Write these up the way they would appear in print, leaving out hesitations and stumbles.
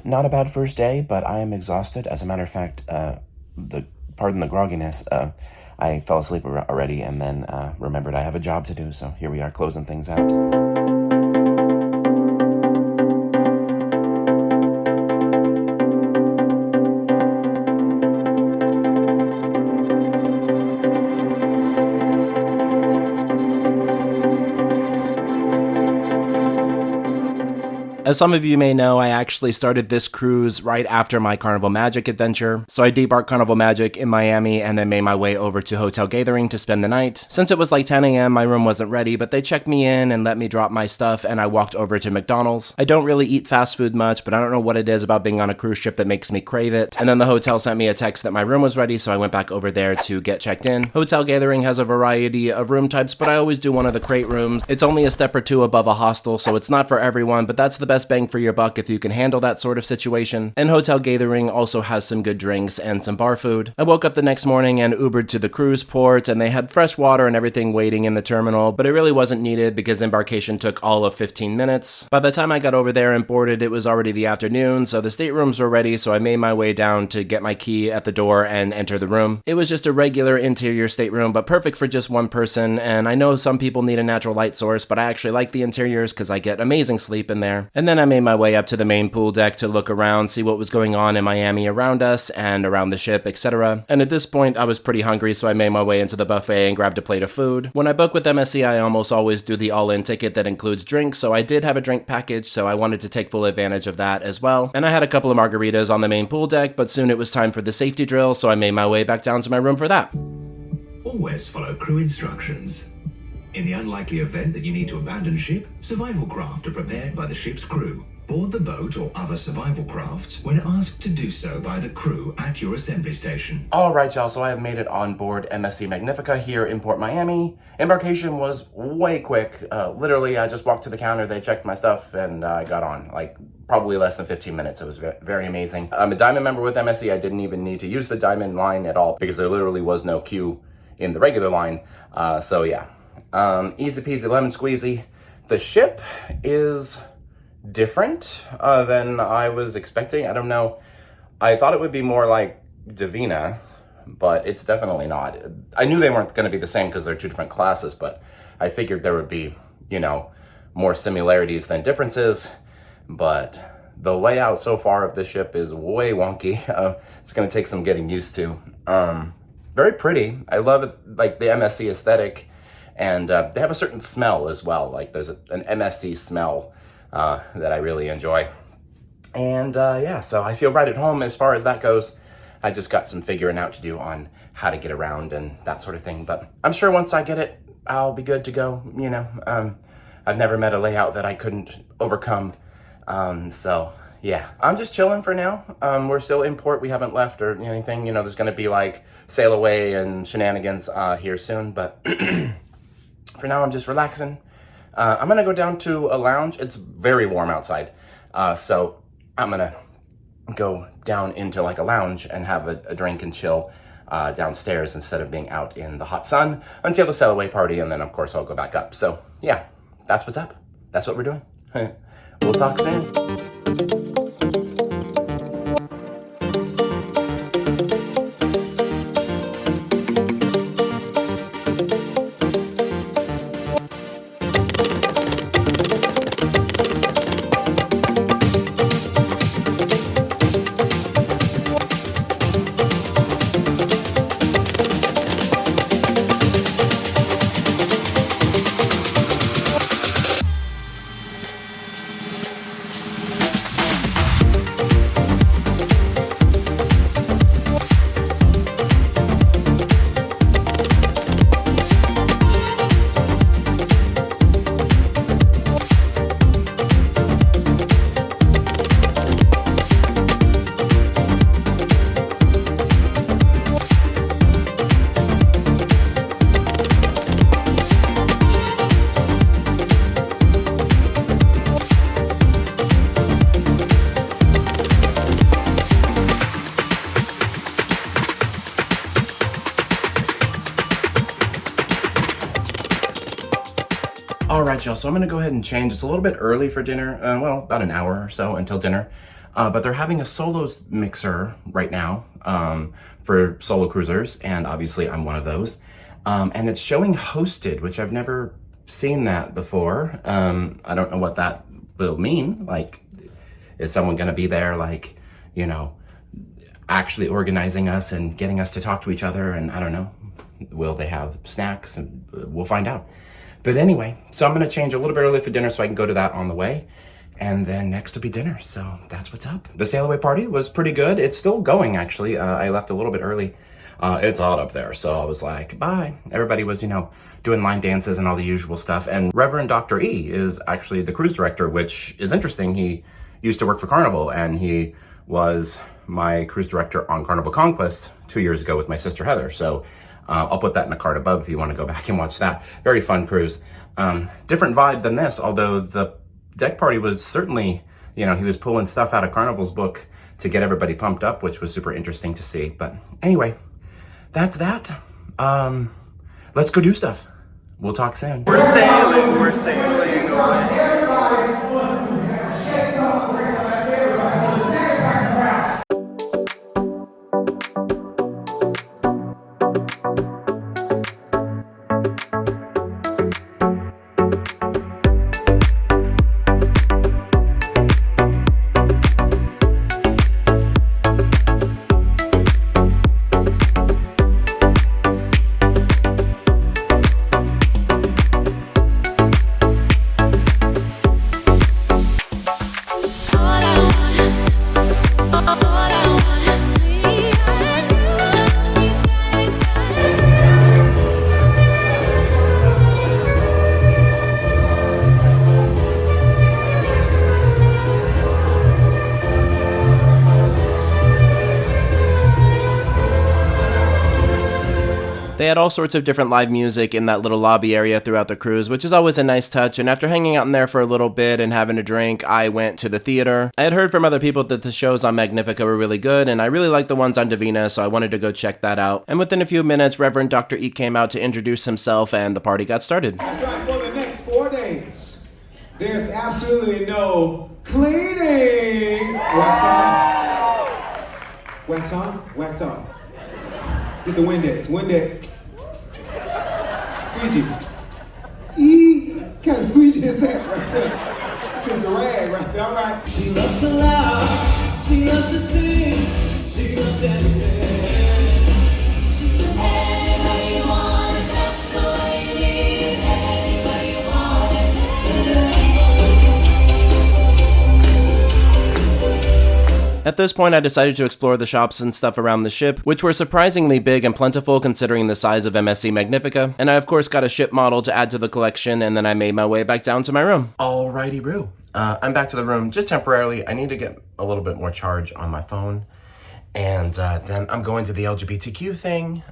Not a bad first day, but I am exhausted. As a matter of fact, pardon the grogginess, I fell asleep already and then remembered I have a job to do, so here we are closing things out. As some of you may know, I actually started this cruise right after my Carnival Magic adventure. So I debarked Carnival Magic in Miami and then made my way over to Hotel Gathering to spend the night. Since it was like 10 a.m., my room wasn't ready, but they checked me in and let me drop my stuff, and I walked over to McDonald's. I don't really eat fast food much, but I don't know what it is about being on a cruise ship that makes me crave it. And then the hotel sent me a text that my room was ready, so I went back over there to get checked in. Hotel Gathering has a variety of room types, but I always do one of the crate rooms. It's only a step or two above a hostel, so it's not for everyone, but that's the best bang for your buck if you can handle that sort of situation. And Hotel Gathering also has some good drinks and some bar food. I woke up the next morning and Ubered to the cruise port, and they had fresh water and everything waiting in the terminal, but it really wasn't needed because embarkation took all of 15 minutes. By the time I got over there and boarded, it was already the afternoon, so the staterooms were ready, so I made my way down to get my key at the door and enter the room. It was just a regular interior stateroom, but perfect for just one person, and I know some people need a natural light source, but I actually like the interiors because I get amazing sleep in there. And then I made my way up to the main pool deck to look around, see what was going on in Miami around us and around the ship, etc. And at this point, I was pretty hungry, so I made my way into the buffet and grabbed a plate of food. When I book with MSC, I almost always do the all-in ticket that includes drinks, so I did have a drink package, so I wanted to take full advantage of that as well. And I had a couple of margaritas on the main pool deck, but soon it was time for the safety drill, so I made my way back down to my room for that. Always follow crew instructions. In the unlikely event that you need to abandon ship, survival craft are prepared by the ship's crew. Board the boat or other survival crafts when asked to do so by the crew at your assembly station. Alright y'all, so I have made it on board MSC Magnifica here in Port Miami. Embarkation was way quick. Literally, I just walked to the counter, they checked my stuff, and I got on. Like, probably less than 15 minutes. It was very amazing. I'm a Diamond member with MSC. I didn't even need to use the Diamond line at all because there literally was no queue in the regular line. So yeah, easy peasy lemon squeezy. The ship is different than I was expecting. I don't know. I thought it would be more like Divina, but it's definitely not. I knew they weren't going to be the same because they're two different classes, but I figured there would be, you know, more similarities than differences. But the layout so far of the ship is way wonky. It's going to take some getting used to. Very pretty. I love it, like the MSC aesthetic, and they have a certain smell as well. Like there's an MSC smell that I really enjoy. And yeah, so I feel right at home as far as that goes. I just got some figuring out to do on how to get around and that sort of thing. But I'm sure once I get it, I'll be good to go. You know, I've never met a layout that I couldn't overcome. So yeah, I'm just chilling for now. We're still in port. We haven't left or anything. You know, there's going to be like sail away and shenanigans here soon. But for now, I'm just relaxing. I'm going to go down to a lounge. It's very warm outside. So I'm going to go down into like a lounge and have a drink and chill downstairs instead of being out in the hot sun until the sail away party. And then, of course, I'll go back up. So yeah, that's what's up. That's what we're doing. We'll talk soon. All right, y'all, so I'm gonna go ahead and change. It's a little bit early for dinner. Well, about an hour or so until dinner. But they're having a solos mixer right now for solo cruisers, and obviously I'm one of those. And it's showing hosted, which I've never seen that before. I don't know what that will mean. Like, is someone going to be there, like, you know, actually organizing us and getting us to talk to each other? And I don't know, will they have snacks? And we'll find out. But anyway, so I'm going to change a little bit early for dinner so I can go to that on the way. And then next will be dinner, so that's what's up. The sail away party was pretty good. It's still going, actually. I left a little bit early. It's hot up there, so I was like, bye. Everybody was, you know, doing line dances and all the usual stuff. And Reverend Dr. E is actually the cruise director, which is interesting. He used to work for Carnival, and he was my cruise director on Carnival Conquest 2 years ago with my sister Heather. So I'll put that in the card above if you want to go back and watch that. Very fun cruise. Different vibe than this, although the deck party was certainly, you know, he was pulling stuff out of Carnival's book to get everybody pumped up, which was super interesting to see. But anyway, that's that. Let's go do stuff. We'll talk soon. We're sailing away. They had all sorts of different live music in that little lobby area throughout the cruise, which is always a nice touch, and after hanging out in there for a little bit and having a drink, I went to the theater. I had heard from other people that the shows on Magnifica were really good, and I really liked the ones on Divina, so I wanted to go check that out. And within a few minutes, Reverend Dr. E came out to introduce himself, and the party got started. That's right, for the next 4 days, there's absolutely no cleaning. Wax on, wax on, wax on. Get the Windex. Squeegee. What kind of squeegee is that right there? It's the rag right there, all right. She loves to laugh, she loves to sing, she loves everything. She said, any way you want it, that's the way you need it. Any way you want it. At this point, I decided to explore the shops and stuff around the ship, which were surprisingly big and plentiful considering the size of MSC Magnifica, and I of course got a ship model to add to the collection, and then I made my way back down to my room. Alrighty, Roo. I'm back to the room just temporarily. I need to get a little bit more charge on my phone, and then I'm going to the LGBTQ thing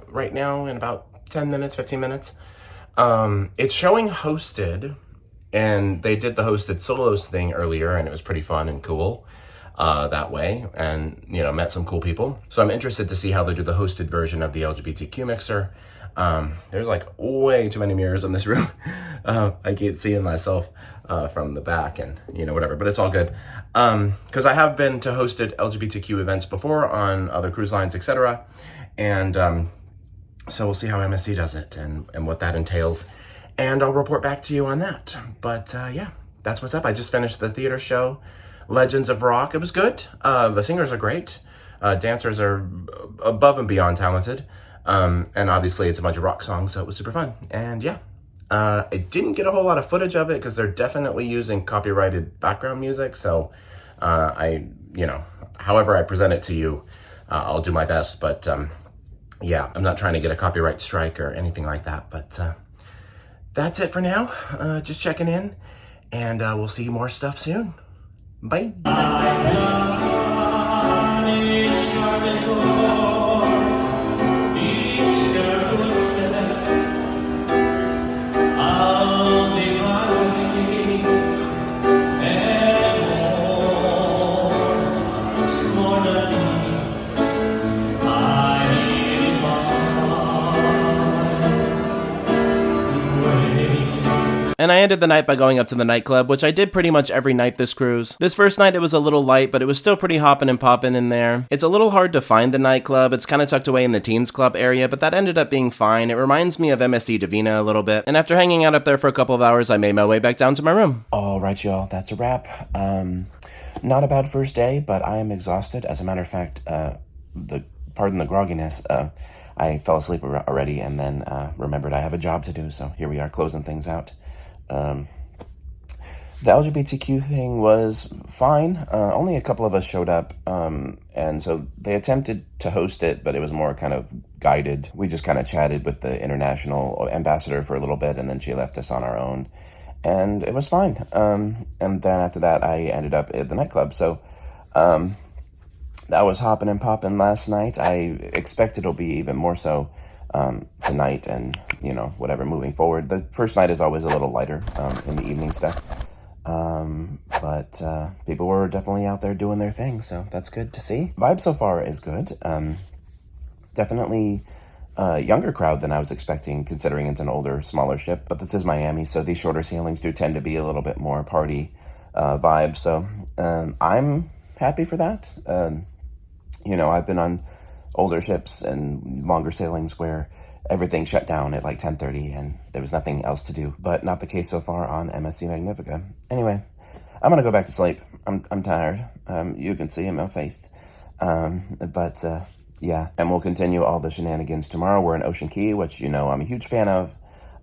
right now in about 10 minutes, 15 minutes. It's showing hosted, and they did the hosted solos thing earlier, and it was pretty fun and cool. That way, and you know, met some cool people. So I'm interested to see how they do the hosted version of the LGBTQ mixer. There's like way too many mirrors in this room. I keep seeing myself from the back and you know, whatever, but it's all good. Because I have been to hosted LGBTQ events before on other cruise lines, etc. And so we'll see how MSC does it and what that entails. And I'll report back to you on that. But yeah, that's what's up. I just finished the theater show, Legends of Rock. It was good. The singers are great. Dancers are above and beyond talented. And obviously it's a bunch of rock songs, so it was super fun. And yeah, I didn't get a whole lot of footage of it because they're definitely using copyrighted background music. So you know, however I present it to you, I'll do my best. But yeah, I'm not trying to get a copyright strike or anything like that. But that's it for now. Just checking in, and we'll see more stuff soon. Bye. And I ended the night by going up to the nightclub, which I did pretty much every night this cruise. This first night it was a little light, but it was still pretty hoppin' and poppin' in there. It's a little hard to find the nightclub. It's kind of tucked away in the teens club area, but that ended up being fine. It reminds me of MSC Divina a little bit. And after hanging out up there for a couple of hours, I made my way back down to my room. Alright, y'all, that's a wrap. Not a bad first day, but I am exhausted. As a matter of fact, pardon the grogginess, I fell asleep already and then remembered I have a job to do, so here we are closing things out. The LGBTQ thing was fine. Only a couple of us showed up, and so they attempted to host it, but it was more kind of guided. We just kind of chatted with the international ambassador for a little bit, and then she left us on our own, and it was fine. And then after that, I ended up at the nightclub, so that was hopping and popping last night. I expect it'll be even more so tonight and, whatever, moving forward. The first night is always a little lighter in the evening stuff. But people were definitely out there doing their thing, so that's good to see. Vibe so far is good. Definitely a younger crowd than I was expecting, considering it's an older, smaller ship. But this is Miami, so these shorter sailings do tend to be a little bit more party vibe. So I'm happy for that. I've been on older ships and longer sailings where everything shut down at like 10:30 and there was nothing else to do, but not the case so far on MSC Magnifica. Anyway, I'm gonna go back to sleep. I'm tired. You can see in my face. Yeah, and we'll continue all the shenanigans tomorrow. We're in Ocean Key, which I'm a huge fan of,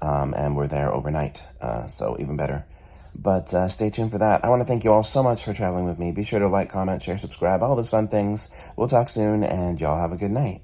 and we're there overnight, so even better. But stay tuned for that. I want to thank you all so much for traveling with me. Be sure to like, comment, share, subscribe, all those fun things. We'll talk soon, and y'all have a good night.